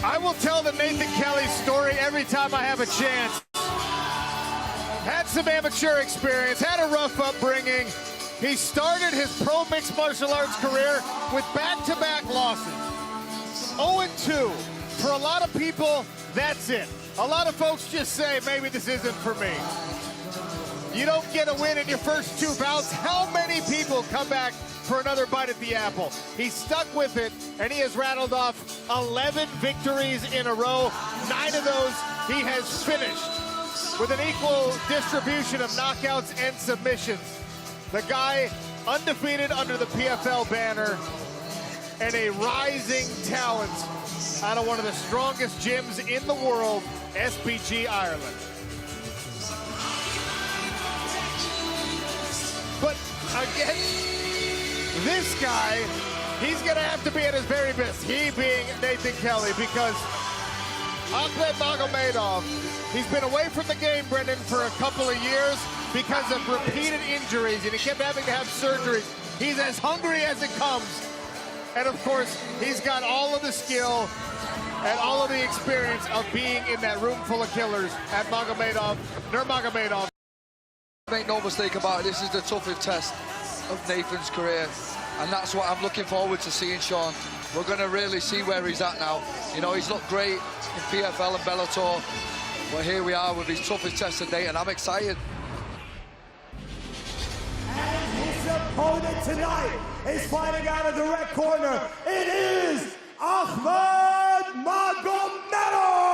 I will tell the Nathan Kelly story every time I have a chance. Had some amateur experience, had a rough upbringing. He started his pro mixed martial arts career with back-to-back losses. 0-2. For a lot of people, that's it. A lot of folks just say, maybe this isn't for me. You don't get a win in your first 2 bouts. How many people come back for another bite at the apple? He's stuck with it, and he has rattled off 11 victories in a row. 9 of those he has finished with an equal distribution of knockouts and submissions. The guy undefeated under the PFL banner and a rising talent out of one of the strongest gyms in the world, SBG Ireland. But against this guy, he's gonna have to be at his very best, he being Nathan Kelly, because AKHMED MAGOMADOV, he's been away from the game, Brendan, for a couple of years because of repeated injuries, and he kept having to have surgeries. He's as hungry as it comes. And of course, he's got all of the skill and all of the experience of being in that room full of killers at Nurmagomedov. Make no mistake about it, this is the toughest test of Nathan's career, and that's what I'm looking forward to seeing, Sean. We're going to really see where he's at now. You know, he's looked great in PFL and Bellator, but here we are with his toughest test to date, and I'm excited. And his opponent tonight is fighting out of the red corner. It is AKHMED MAGOMADOV!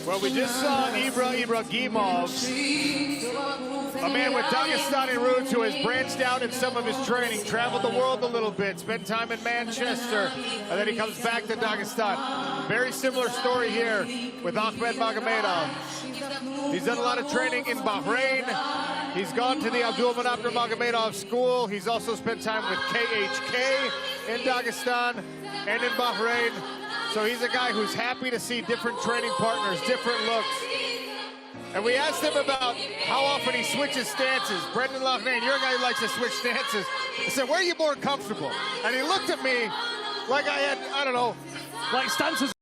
Well, we just saw Ibragimov, a man with Dagestani roots who has branched out in some of his training, traveled the world a little bit, spent time in Manchester, and then he comes back to Dagestan. Very similar story here with AKHMED MAGOMADOV. He's done a lot of training in Bahrain. He's gone to the Abdulmanap Nurmagomedov school. He's also spent time with KHK in Dagestan and in Bahrain. So he's a guy who's happy to see different training partners, different looks. And we asked him about how often he switches stances. Brendan Loughnane, you're a guy who likes to switch stances. I said, where are you more comfortable? And he looked at me like I had, I don't know, like stances.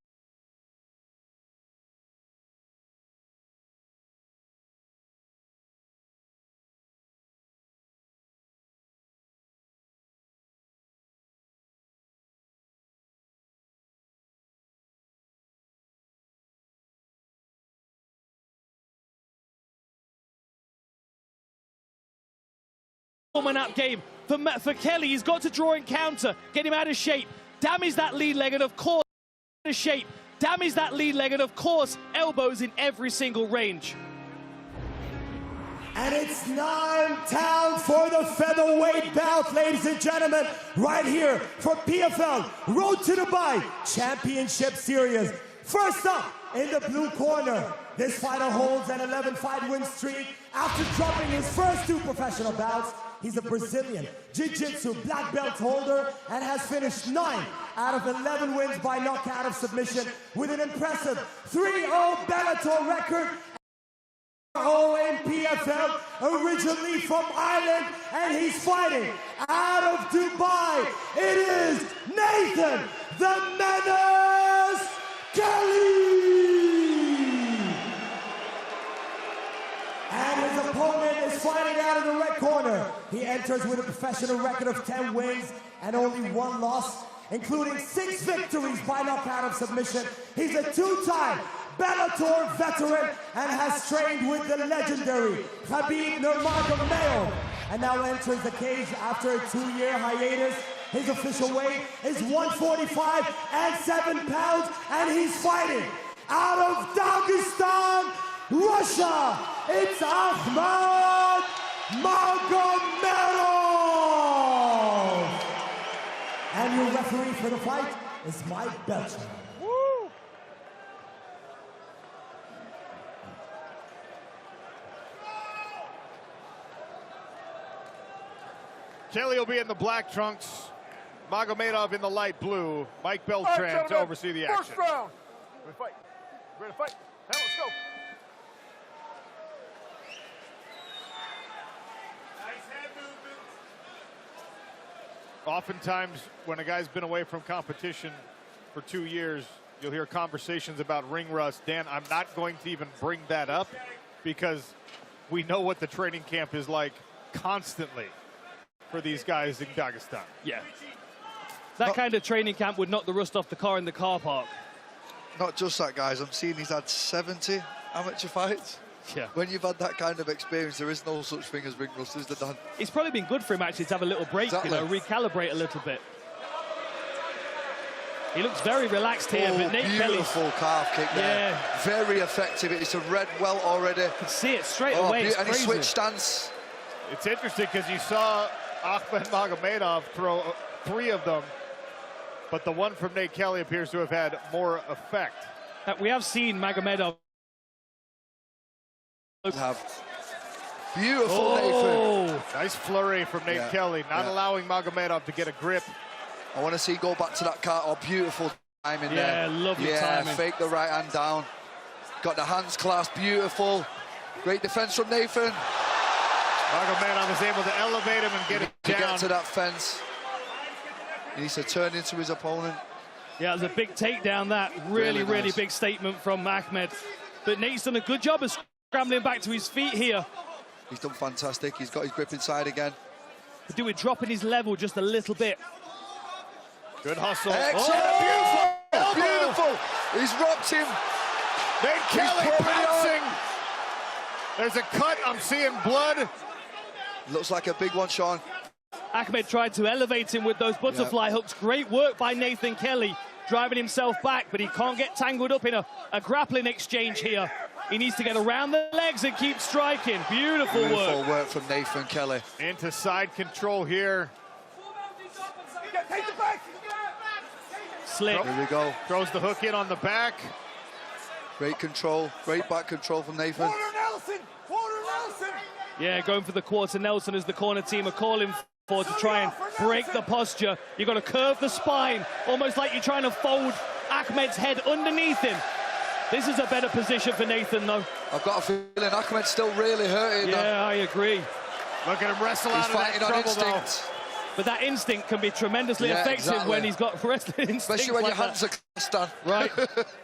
Up game for Kelly. He's got to draw and counter, get him out of shape, damage that lead leg, and of course, out of shape, damage that lead leg, and of course, elbows in every single range. And it's time for the featherweight bout, ladies and gentlemen, right here for PFL Road to Dubai Championship Series. First up, in the blue corner, this fighter holds an 11-fight win streak after dropping his first 2 professional bouts. He's a Brazilian Jiu-Jitsu black belt holder and has finished 9 out of 11 wins by knockout of submission with an impressive 3-0 Bellator record. 0 in PFL, originally from Ireland, and he's fighting out of Dubai. It is Nathan the Menace Kelly! And his opponent is fighting out of the red corner. He enters with a professional record of 10 wins and only 1 loss, including 6 victories by knockout of submission. He's a 2-time Bellator veteran and has trained with the legendary Khabib Nurmagomedov, and now enters the cage after a 2-year hiatus. His official weight is 145 and 7 pounds, and he's fighting out of Dagestan, Russia. It's AKHMED MAGOMADOV. And your referee for the fight is Mike Belcher. Kelly will be in the black trunks. Magomedov in the light blue. Mike Beltran to oversee the action. First round. Ready to fight. Ready to fight. Now let's go. Oftentimes, when a guy's been away from competition for 2 years, you'll hear conversations about ring rust. Dan, I'm not going to even bring that up because we know what the training camp is like constantly for these guys in Dagestan. Yeah. That kind of training camp would knock the rust off the car in the car park. Not just that, guys. I'm seeing he's had 70 amateur fights. Yeah. When you've had that kind of experience, there is no such thing as ring rust, is there, Dan? It's probably been good for him, actually, to have a little break, Exactly. you know, recalibrate a little bit. He looks very relaxed here, but Nate Kelly's... Beautiful calf kick there. Yeah. Very effective. It's a red well already. You can see it straight Oh, away. It's and he crazy. switched stance. It's interesting because you saw Ahmed Magomedov throw 3 of them, but the one from Nate Kelly appears to have had more effect. We have seen Magomedov. Beautiful, Nathan. Nice flurry from Nate Kelly, not allowing Magomedov to get a grip. I want to see go back to that car. Oh, beautiful timing there. Yeah, lovely timing. Fake the right hand down. Got the hands clasped, beautiful. Great defense from Nathan. Magomedov is able to elevate him and get it To down. get to that fence. He needs to turn into his opponent. Yeah, it was a big takedown, that. Really, Really really nice. big statement from Ahmed. But Nate's done a good job of scrambling back to his feet here. He's done fantastic. He's got his grip inside again. To do it dropping his level just a little bit. Good hustle. Excellent. Beautiful. He's rocked him. Nate Kelly pouring it pouncing. There's a cut. I'm seeing blood. Looks like a big one, Sean. Ahmed tried to elevate him with those butterfly hooks. Great work by Nathan Kelly, driving himself back, but he can't get tangled up in a grappling exchange here. He needs to get around the legs and keep striking. Beautiful work from Nathan Kelly. Into side control here. Take the back. Slick. Here we go. Throws the hook in on the back. Great control. Great back control from Nathan. Quarter Nelson. Quarter Nelson. Yeah, going for the quarter Nelson as the corner team are calling for to try and break the posture. You've got to curve the spine, almost like you're trying to fold Ahmed's head underneath him. This is a better position for Nathan, though. I've got a feeling Ahmed's still really hurting. Yeah, I agree. Look at him wrestle He's out of that fighting on trouble, instinct. though. But that instinct can be tremendously Yeah, effective exactly. when he's got wrestling instinct. Especially when like your hands that. are crossed, Dan. Right.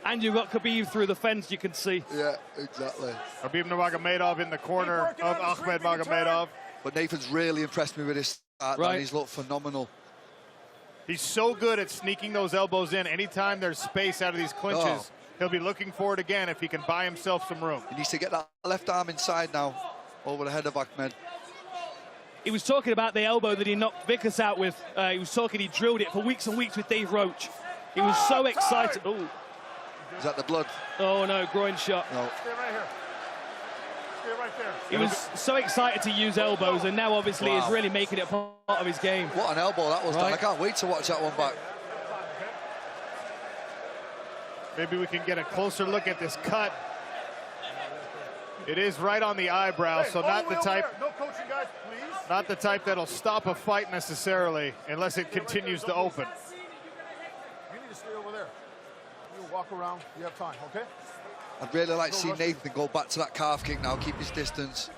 And you've got Khabib through the fence, you can see. Yeah, exactly. Khabib Nurmagomedov in the corner of Ahmed Magomedov. But Nathan's really impressed me with his start, Right. man. He's looked phenomenal. He's so good at sneaking those elbows in. Anytime there's space out of these clinches, he'll be looking for it again if he can buy himself some room. He needs to get that left arm inside now, over the head of Ahmed. He was talking about the elbow that he knocked Vickers out with. He was talking he drilled it for weeks and weeks with Dave Roach. He was so excited. Oh, Is that the blood? oh no, groin shot. No. Stay right here. Stay right there. He was so excited to use elbows, and now obviously is really making it part of his game. What an elbow that was, Dan. Right. I can't wait to watch that one back. Maybe we can get a closer look at this cut. It is right on the eyebrow, so not the type, No coaching, guys, please. not the type that'll stop a fight necessarily, unless it continues to open. You need to stay over there. You walk around. You have time, okay? I'd really like to see Nathan go back to that calf kick now, keep his distance.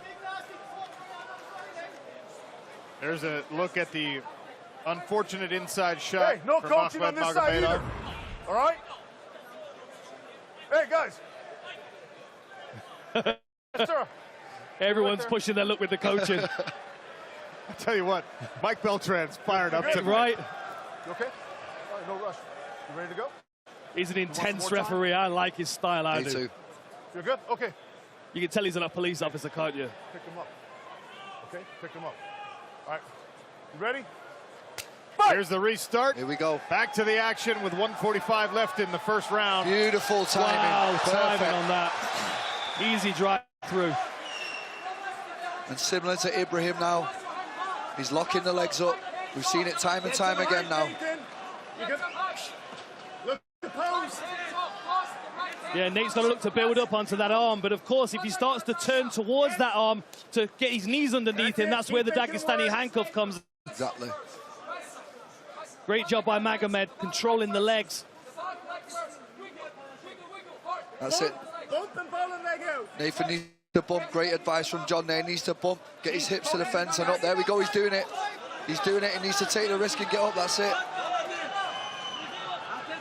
There's a look at the unfortunate inside shot Hey, no from coaching on Ahmed this side Magomedov. either. All right? Hey, guys. Yes, sir. Everyone's pushing their luck with the coaching. I tell you what, Mike Beltran's fired up tonight. Right. You okay? All right, no rush. You ready to go? He's an intense more time? referee. I like his style. I Me do. too. You're good? Okay. You can tell he's not a police officer, can't you? Pick him up. Okay? Pick him up. All right. You ready? Here's the restart. Here we go. Back to the action with 1:45 left in the first round. Beautiful timing. Wow, timing Perfect. on that. Easy drive through. And similar to Ibrahim now, he's locking the legs up. We've seen it time and time again now. You good? Look at the pose. Yeah, Nate's got to look to build up onto that arm, but of course, if he starts to turn towards that arm to get his knees underneath him, that's where the Dagestani handcuff comes Exactly. Great job by Magomed, controlling the legs. That's it. Nathan needs to bump. Great advice from John there. He needs to bump, get his hips to the fence and up. There we go, he's doing it. He's doing it. He needs to take the risk and get up. That's it.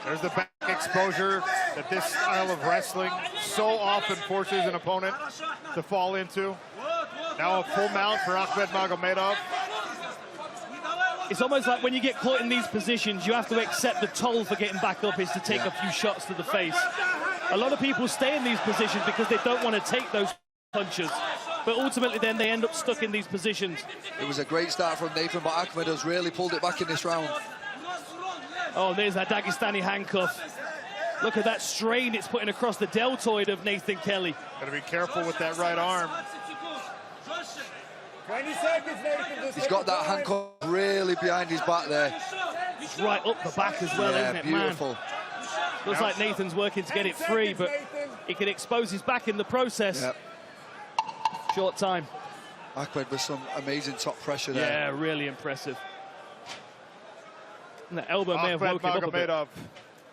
There's the back exposure that this style of wrestling so often forces an opponent to fall into. Now a full mount for Ahmed Magomedov. It's almost like when you get caught in these positions, you have to accept the toll for getting back up is to take a few shots to the face. A lot of people stay in these positions because they don't want to take those punches. But ultimately then they end up stuck in these positions. It was a great start from Nathan, but Ahmed has really pulled it back in this round. Oh, there's that Dagestani handcuff. Look at that strain it's putting across the deltoid of Nathan Kelly. Got to be careful with that right arm. 20 seconds, Nathan. He's got that handcuff really behind his back there. It's right up the back as well, isn't it, beautiful. man? Looks like Nathan's working to get it free, but he can expose his back in the process. Yep. Short time. Ahmed with some amazing top pressure there. Yeah, really impressive. And the elbow may have Ahmed woken him up a bit. Magomedov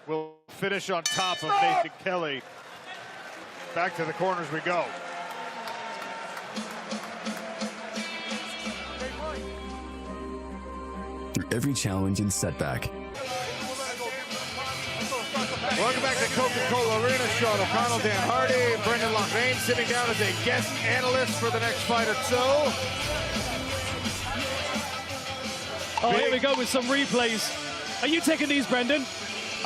will finish on top of Nathan Kelly. Back to the corners we go. Through every challenge and setback, Welcome back to Coca-Cola Arena. Sean O'Connell, Dan Hardy, Brendan Loughnane sitting down as a guest analyst for the next fight or so. Oh, here we go with some replays. Are you taking these, Brendan?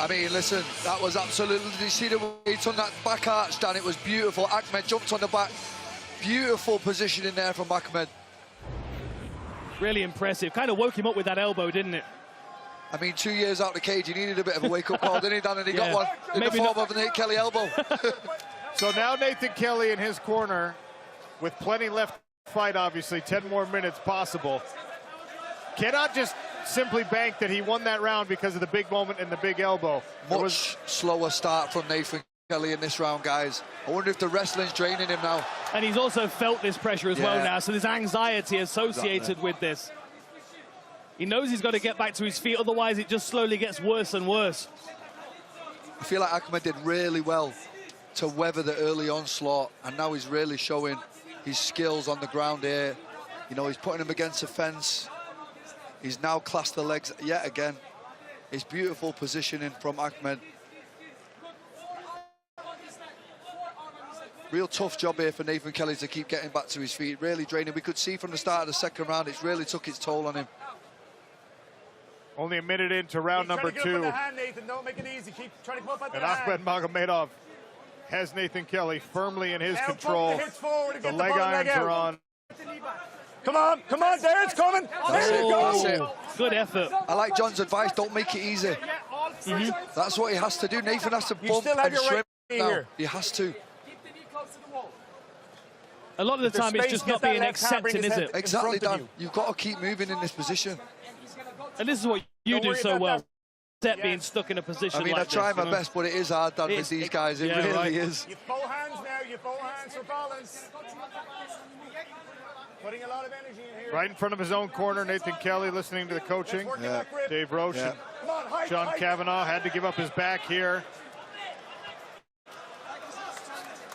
I mean, listen, that was absolutely, did you see the way he turned that back arch down? It was beautiful. Ahmed jumped on the back. Beautiful positioning there from Ahmed. Really impressive. Kind of woke him up with that elbow, didn't it? I mean, 2 years out the cage, he needed a bit of a wake-up call, didn't he, Dan? And he got one in Maybe the form of a Nate Kelly elbow. So now Nathan Kelly in his corner with plenty left to fight, obviously, 10 more minutes possible. Cannot just simply bank that he won that round because of the big moment and the big elbow. Much slower start from Nathan Kelly in this round, guys. I wonder if the wrestling's draining him now. And he's also felt this pressure as well now, so there's anxiety associated with this. He knows he's got to get back to his feet, otherwise it just slowly gets worse and worse. I feel like Ahmed did really well to weather the early onslaught, and now he's really showing his skills on the ground here. You know, he's putting him against the fence. He's now classed the legs yet again. It's beautiful positioning from Ahmed. Real tough job here for Nathan Kelly to keep getting back to his feet. Really draining. We could see from the start of the second round, it's really took its toll on him. Only a minute into round number 2. Nathan. Don't make it easy. Keep trying to come up at the And Ahmed Magomedov has Nathan Kelly firmly in his control. The leg irons are on. Come on, there it's coming. There you go. That's it. Good effort. I like John's advice, don't make it easy. That's what he has to do. Nathan has to bump and shrimp now. He has to. A lot of the time it's just not being accepting, is it? Exactly, Dan. You've got to keep moving in this position. And this is what you do so well. Step being stuck in a position I mean, like I try this, my best, but it is hard, Dan, with these guys. It really is. You both hands now. You both hands for balance. Putting a lot of energy in here. Right in front of his own corner, Nathan Kelly listening to the coaching. Dave Roche and John Kavanaugh had to give up his back here.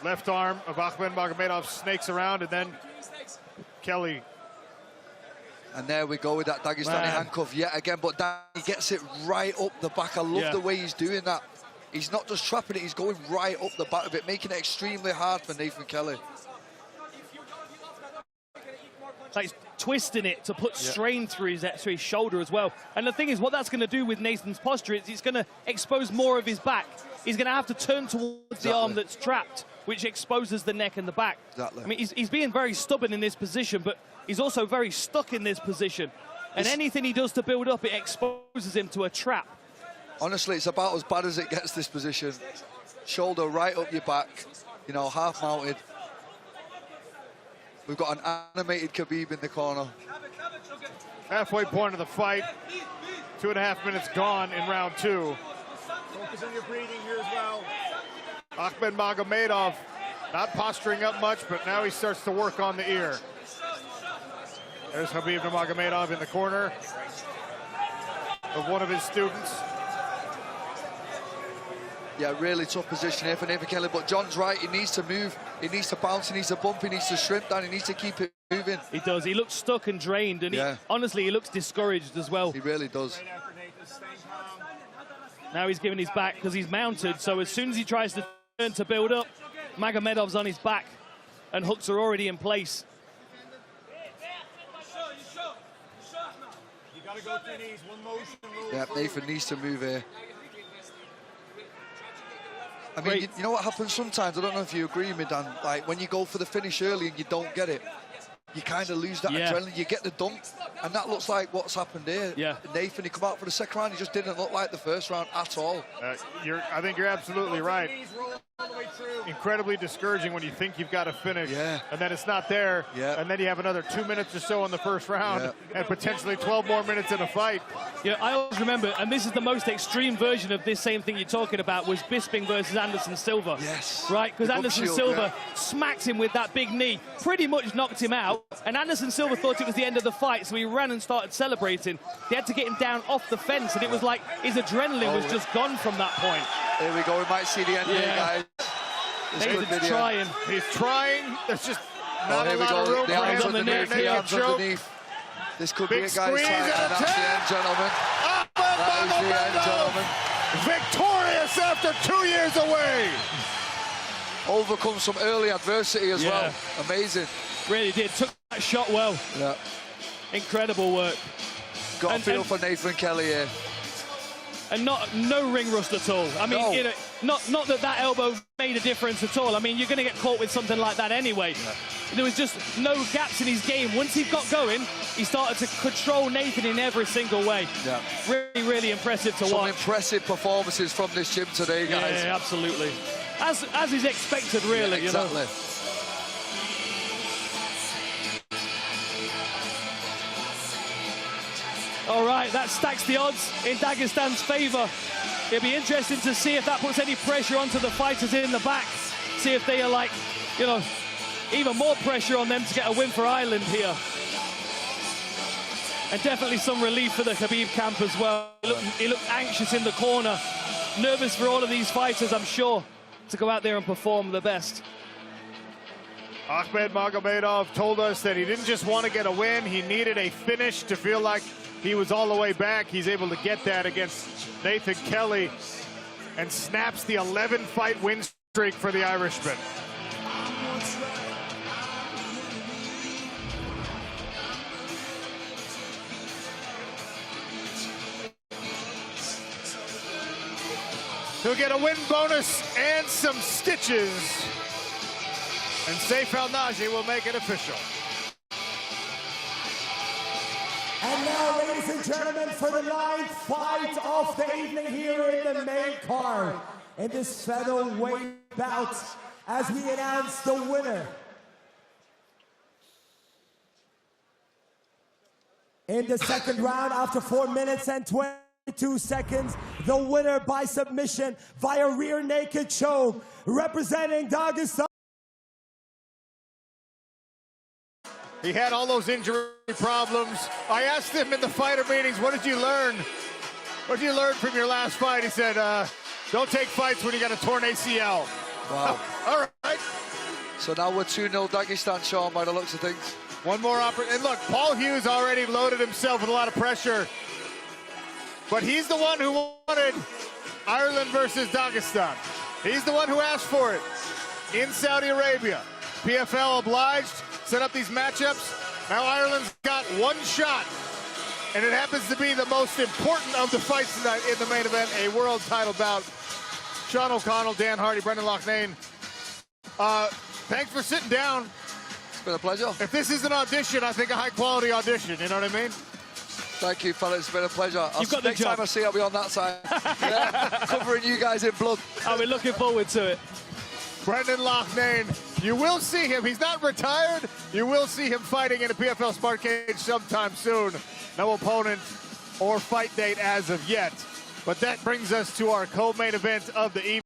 Left arm of Ahmed Magomedov snakes around, and then Kelly. And there we go with that Dagestani handcuff yet again, but Dan, he gets it right up the back. I love the way he's doing that. He's not just trapping it, he's going right up the back of it, making it extremely hard for Nathan Kelly. Like he's twisting it to put strain through his shoulder as well. And the thing is, what that's going to do with Nathan's posture is it's going to expose more of his back. He's going to have to turn towards the arm that's trapped, which exposes the neck and the back. I mean, he's being very stubborn in this position, but he's also very stuck in this position. And anything he does to build up, it exposes him to a trap. Honestly, it's about as bad as it gets, this position. Shoulder right up your back, you know, half mounted. We've got an animated Khabib in the corner. Halfway point of the fight. 2.5 minutes gone in round 2. Focus on your breathing here as well. Ahmed Magomedov not posturing up much, but now he starts to work on the ear. There's Khabib Nurmagomedov in the corner of one of his students. Yeah, really tough position here for Nathan Kelly, but John's right, he needs to move, he needs to bounce, he needs to bump, he needs to shrimp down, he needs to keep it moving. He does, he looks stuck and drained, and honestly, he looks discouraged as well. He really does. Now he's giving his back because he's mounted, so as soon as he tries to turn to build up, Magomedov's on his back, and hooks are already in place. You gotta go through these, one motion. Yeah, Nathan needs to move here. I mean, you know what happens sometimes? I don't know if you agree with me, Dan. Like, when you go for the finish early and you don't get it, you kind of lose that adrenaline. You get the dump, and that looks like what's happened here. Yeah. Nathan, he come out for the second round, he just didn't look like the first round at all. I think you're absolutely right. Incredibly discouraging when you think you've got to finish, and then it's not there, and then you have another 2 minutes or so in the first round, and potentially 12 more minutes in a fight. Yeah, I always remember, and this is the most extreme version of this same thing you're talking about, was Bisping versus Anderson Silva. Yes. Right, because Anderson Silva smacked him with that big knee, pretty much knocked him out, and Anderson Silva thought it was the end of the fight, so he ran and started celebrating. They had to get him down off the fence, and it was like his adrenaline was just gone from that point. Here we go, we might see the end here, guys. Nathan's trying. He's trying. There's just not a lot of room the for arms him. underneath, the arms underneath. This could be it, guys. And that's the end, gentlemen. That is the end, gentlemen. Victorious after 2 years away. Overcome some early adversity as well. Amazing. Really did. Took that shot well. Yeah. Incredible work. Got a feel for Nathan Kelly here. And no ring rust at all. I mean, you know, not that elbow made a difference at all. I mean, you're going to get caught with something like that anyway. There was just no gaps in his game. Once he got going, he started to control Nathan in every single way. Yeah. Really, really impressive to watch. Some impressive performances from this gym today, guys. Yeah, absolutely. As is expected, really. Yeah, exactly. You know? All right, that stacks the odds in Dagestan's favor. It'll be interesting to see if that puts any pressure onto the fighters in the back. See if they are like, you know, even more pressure on them to get a win for Ireland here. And definitely some relief for the Khabib camp as well. He looked anxious in the corner. Nervous for all of these fighters, I'm sure, to go out there and perform the best. Ahmed Magomedov told us that he didn't just want to get a win, he needed a finish to feel like he was all the way back. He's able to get that against Nathan Kelly and snaps the 11-fight win streak for the Irishman. He'll get a win bonus and some stitches. And Saif Al-Naji will make it official. And now, ladies and gentlemen, for the 9th fight of the evening here in the main card, in this featherweight bout, as we announce the winner. In the second round, after 4 minutes and 22 seconds, the winner by submission via rear naked choke, representing Dagestan. He had all those injury problems. I asked him in the fighter meetings, what did you learn? What did you learn from your last fight? He said, don't take fights when you got a torn ACL. Wow. All right. So now we're 2-0 Dagestan, Sean, by the looks of things. One more opportunity. And look, Paul Hughes already loaded himself with a lot of pressure. But he's the one who wanted Ireland versus Dagestan. He's the one who asked for it in Saudi Arabia. PFL obliged. Set up these matchups. Now Ireland's got one shot, and it happens to be the most important of the fights tonight in the main event, a world title bout. Sean O'Connell, Dan Hardy, Brendan Loughnane. Thanks for sitting down. It's been a pleasure. If this is an audition, I think a high-quality audition, you know what I mean? Thank you, fellas. It's been a pleasure. You've got the next job. time I see, I'll be on that side. Covering you guys in blood. I'll be looking forward to it. Brendan Loughnane, you will see him. He's not retired. You will see him fighting in a PFL Smart Cage sometime soon. No opponent or fight date as of yet. But that brings us to our co-main event of the evening.